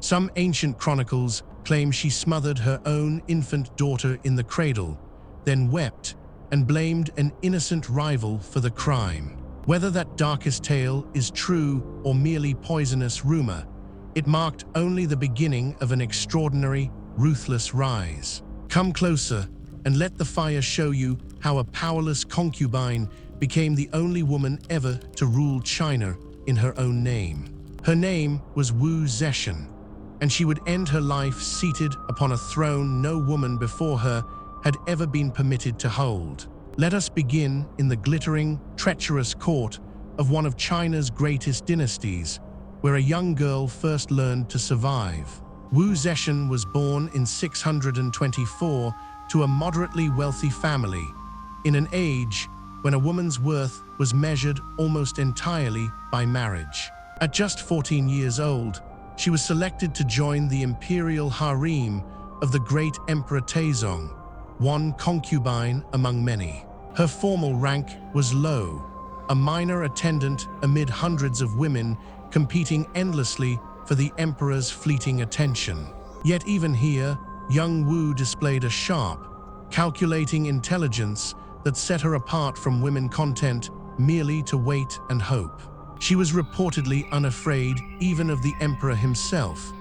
Some ancient chronicles claim she smothered her own infant daughter in the cradle, then wept and blamed an innocent rival for the crime. Whether that darkest tale is true or merely poisonous rumor, it marked only the beginning of an extraordinary, ruthless rise. Come closer and let the fire show you how a powerless concubine became the only woman ever to rule China in her own name. Her name was Wu Zetian, and she would end her life seated upon a throne no woman before her had ever been permitted to hold. Let us begin in the glittering, treacherous court of one of China's greatest dynasties, where a young girl first learned to survive. Wu Zetian was born in 624 to a moderately wealthy family, in an age when a woman's worth was measured almost entirely by marriage. At just 14 years old, she was selected to join the Imperial harem of the great Emperor Taizong, one concubine among many. Her formal rank was low, a minor attendant amid hundreds of women competing endlessly for the emperor's fleeting attention. Yet even here, young Wu displayed a sharp, calculating intelligence that set her apart from women content merely to wait and hope. She was reportedly unafraid even of the emperor himself,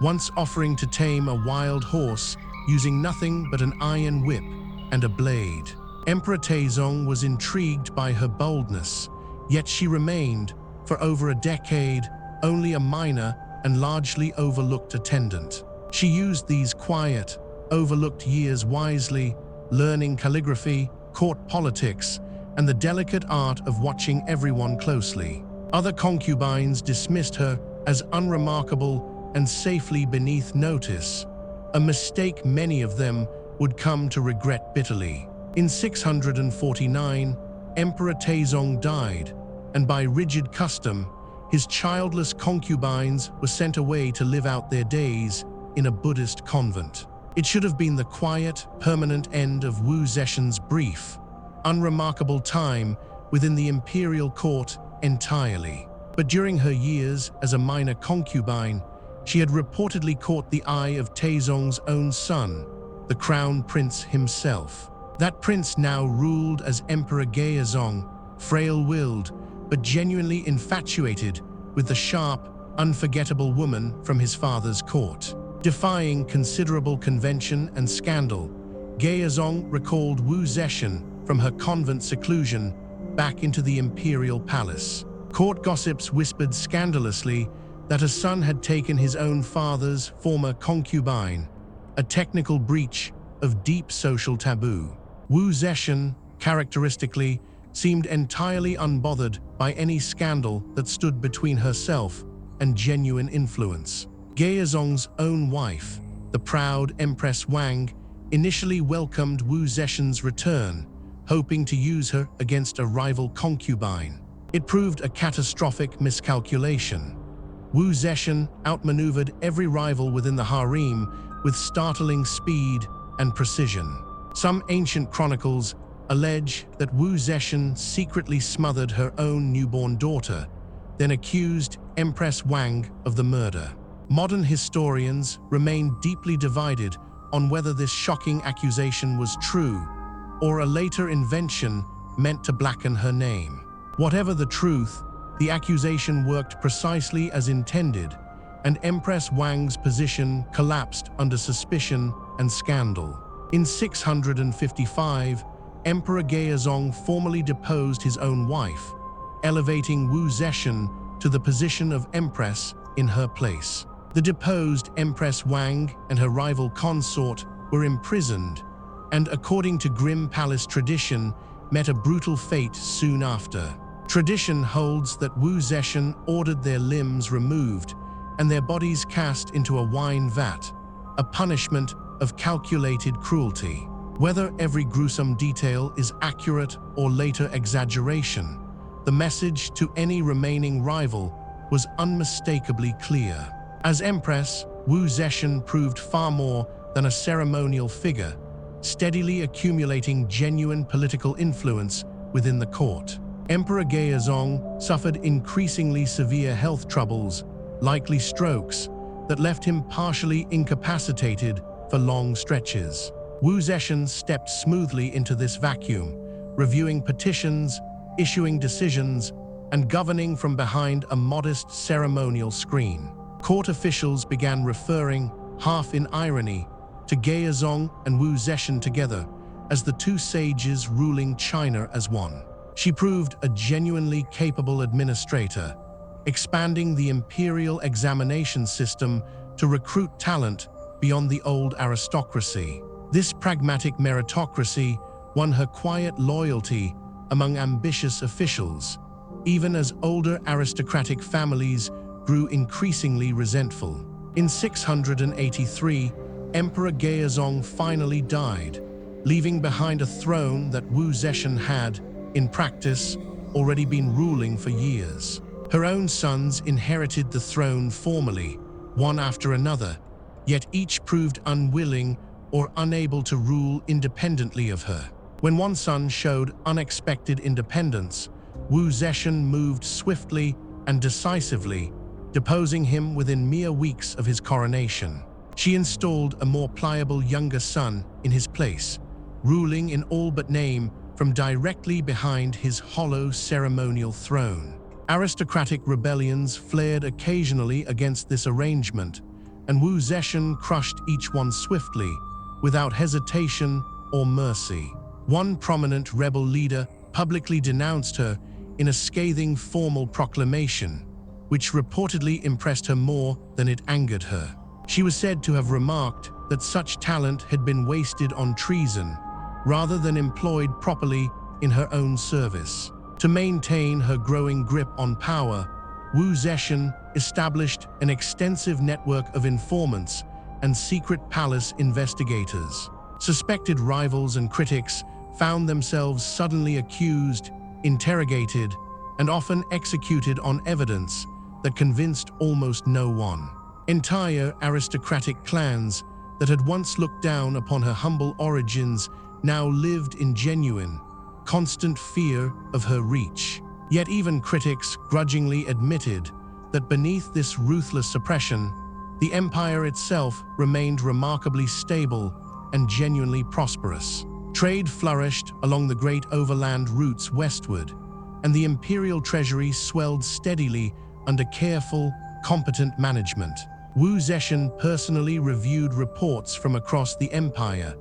once offering to tame a wild horse using nothing but an iron whip and a blade. Emperor Taizong was intrigued by her boldness, yet she remained, for over a decade, only a minor and largely overlooked attendant. She used these quiet, overlooked years wisely, learning calligraphy, court politics, and the delicate art of watching everyone closely. Other concubines dismissed her as unremarkable and safely beneath notice, a mistake many of them would come to regret bitterly. In 649, Emperor Taizong died, and by rigid custom, his childless concubines were sent away to live out their days in a Buddhist convent. It should have been the quiet, permanent end of Wu Zetian's brief, unremarkable time within the imperial court entirely. But during her years as a minor concubine, she had reportedly caught the eye of Taizong's own son, the crown prince himself. That prince now ruled as Emperor Gaozong, frail-willed, but genuinely infatuated with the sharp, unforgettable woman from his father's court. Defying considerable convention and scandal, Gaozong recalled Wu Zetian from her convent seclusion back into the imperial palace. Court gossips whispered scandalously that a son had taken his own father's former concubine, a technical breach of deep social taboo. Wu Zetian, characteristically, seemed entirely unbothered by any scandal that stood between herself and genuine influence. Gaozong's own wife, the proud Empress Wang, initially welcomed Wu Zetian's return, hoping to use her against a rival concubine. It proved a catastrophic miscalculation. Wu Zetian outmaneuvered every rival within the harem with startling speed and precision. Some ancient chronicles allege that Wu Zetian secretly smothered her own newborn daughter, then accused Empress Wang of the murder. Modern historians remain deeply divided on whether this shocking accusation was true or a later invention meant to blacken her name. Whatever the truth, the accusation worked precisely as intended, and Empress Wang's position collapsed under suspicion and scandal. In 655, Emperor Gaozong formally deposed his own wife, elevating Wu Zetian to the position of empress in her place. The deposed Empress Wang and her rival consort were imprisoned, and according to grim palace tradition, met a brutal fate soon after. Tradition holds that Wu Zetian ordered their limbs removed and their bodies cast into a wine vat, a punishment of calculated cruelty. Whether every gruesome detail is accurate or later exaggeration, the message to any remaining rival was unmistakably clear. As empress, Wu Zetian proved far more than a ceremonial figure, steadily accumulating genuine political influence within the court. Emperor Gaozong suffered increasingly severe health troubles, likely strokes, that left him partially incapacitated for long stretches. Wu Zetian stepped smoothly into this vacuum, reviewing petitions, issuing decisions, and governing from behind a modest ceremonial screen. Court officials began referring, half in irony, to Gaozong and Wu Zetian together as the two sages ruling China as one. She proved a genuinely capable administrator, expanding the imperial examination system to recruit talent beyond the old aristocracy. This pragmatic meritocracy won her quiet loyalty among ambitious officials, even as older aristocratic families grew increasingly resentful. In 683, Emperor Gaozong finally died, leaving behind a throne that Wu Zetian had, in practice, already been ruling for years. Her own sons inherited the throne formally, one after another, yet each proved unwilling or unable to rule independently of her. When one son showed unexpected independence, Wu Zetian moved swiftly and decisively, deposing him within mere weeks of his coronation. She installed a more pliable younger son in his place, ruling in all but name from directly behind his hollow ceremonial throne. Aristocratic rebellions flared occasionally against this arrangement, and Wu Zetian crushed each one swiftly, without hesitation or mercy. One prominent rebel leader publicly denounced her in a scathing formal proclamation, which reportedly impressed her more than it angered her. She was said to have remarked that such talent had been wasted on treason, rather than employed properly in her own service. To maintain her growing grip on power, Wu Zetian established an extensive network of informants and secret palace investigators. Suspected rivals and critics found themselves suddenly accused, interrogated, and often executed on evidence that convinced almost no one. Entire aristocratic clans that had once looked down upon her humble origins now lived in genuine, constant fear of her reach. Yet even critics grudgingly admitted that beneath this ruthless suppression, the empire itself remained remarkably stable and genuinely prosperous. Trade flourished along the great overland routes westward, and the imperial treasury swelled steadily under careful, competent management. Wu Zetian personally reviewed reports from across the empire,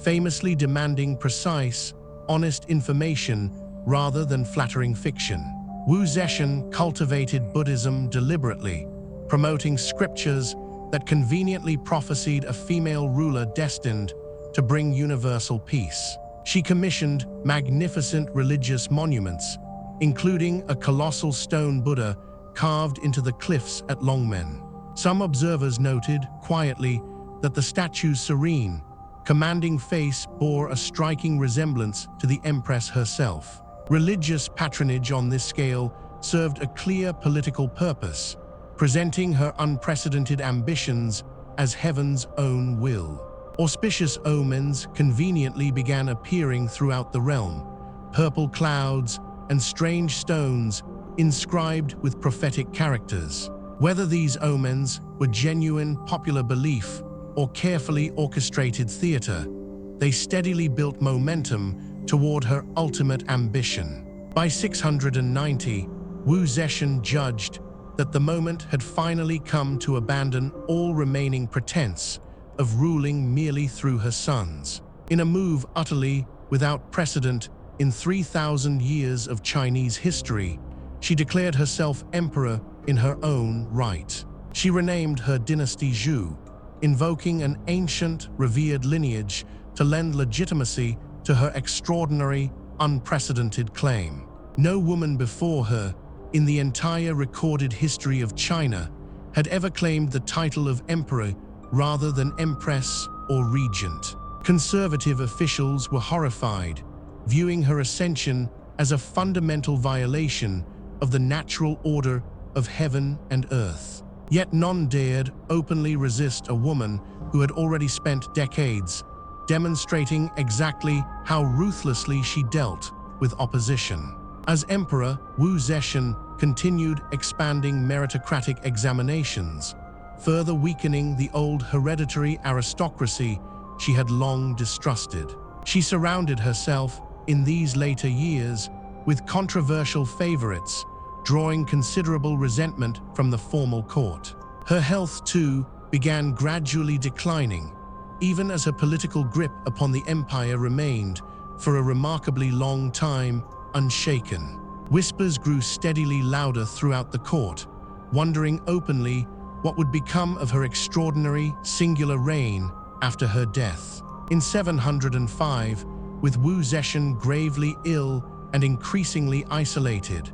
famously demanding precise, honest information rather than flattering fiction. Wu Zetian cultivated Buddhism deliberately, promoting scriptures that conveniently prophesied a female ruler destined to bring universal peace. She commissioned magnificent religious monuments, including a colossal stone Buddha carved into the cliffs at Longmen. Some observers noted, quietly, that the statue's serene, commanding face bore a striking resemblance to the Empress herself. Religious patronage on this scale served a clear political purpose, presenting her unprecedented ambitions as heaven's own will. Auspicious omens conveniently began appearing throughout the realm, purple clouds and strange stones inscribed with prophetic characters. Whether these omens were genuine popular belief or carefully orchestrated theater, they steadily built momentum toward her ultimate ambition. By 690, Wu Zetian judged that the moment had finally come to abandon all remaining pretense of ruling merely through her sons. In a move utterly without precedent in 3,000 years of Chinese history, she declared herself emperor in her own right. She renamed her dynasty Zhou, invoking an ancient, revered lineage to lend legitimacy to her extraordinary, unprecedented claim. No woman before her, in the entire recorded history of China, had ever claimed the title of emperor rather than empress or regent. Conservative officials were horrified, viewing her ascension as a fundamental violation of the natural order of heaven and earth. Yet none dared openly resist a woman who had already spent decades demonstrating exactly how ruthlessly she dealt with opposition. As emperor, Wu Zetian continued expanding meritocratic examinations, further weakening the old hereditary aristocracy she had long distrusted. She surrounded herself, in these later years, with controversial favorites, drawing considerable resentment from the formal court. Her health, too, began gradually declining, even as her political grip upon the empire remained, for a remarkably long time, unshaken. Whispers grew steadily louder throughout the court, wondering openly what would become of her extraordinary, singular reign after her death. In 705, with Wu Zetian gravely ill and increasingly isolated,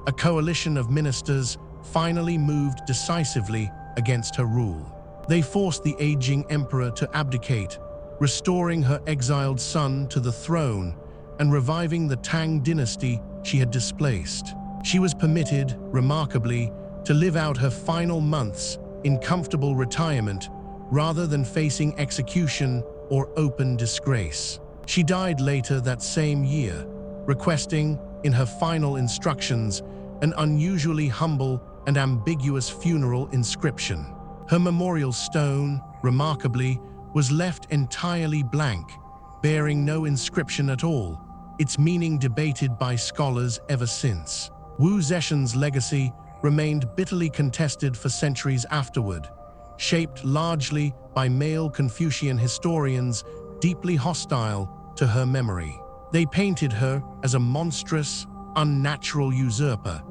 a coalition of ministers finally moved decisively against her rule. They forced the aging emperor to abdicate, restoring her exiled son to the throne and reviving the Tang dynasty she had displaced. She was permitted, remarkably, to live out her final months in comfortable retirement rather than facing execution or open disgrace. She died later that same year, requesting, in her final instructions, an unusually humble and ambiguous funeral inscription. Her memorial stone, remarkably, was left entirely blank, bearing no inscription at all, its meaning debated by scholars ever since. Wu Zetian's legacy remained bitterly contested for centuries afterward, shaped largely by male Confucian historians deeply hostile to her memory. They painted her as a monstrous, unnatural usurper,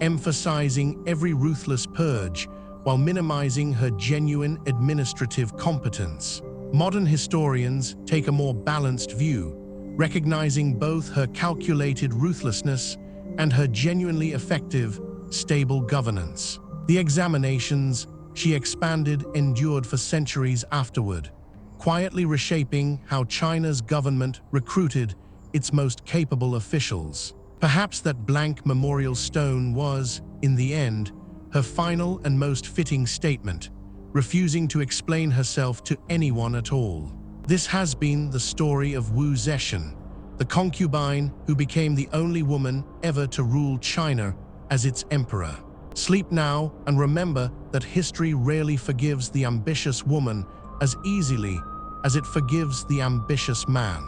emphasizing every ruthless purge while minimizing her genuine administrative competence. Modern historians take a more balanced view, recognizing both her calculated ruthlessness and her genuinely effective, stable governance. The examinations she expanded endured for centuries afterward, quietly reshaping how China's government recruited its most capable officials. Perhaps that blank memorial stone was, in the end, her final and most fitting statement, refusing to explain herself to anyone at all. This has been the story of Wu Zetian, the concubine who became the only woman ever to rule China as its emperor. Sleep now and remember that history rarely forgives the ambitious woman as easily as it forgives the ambitious man.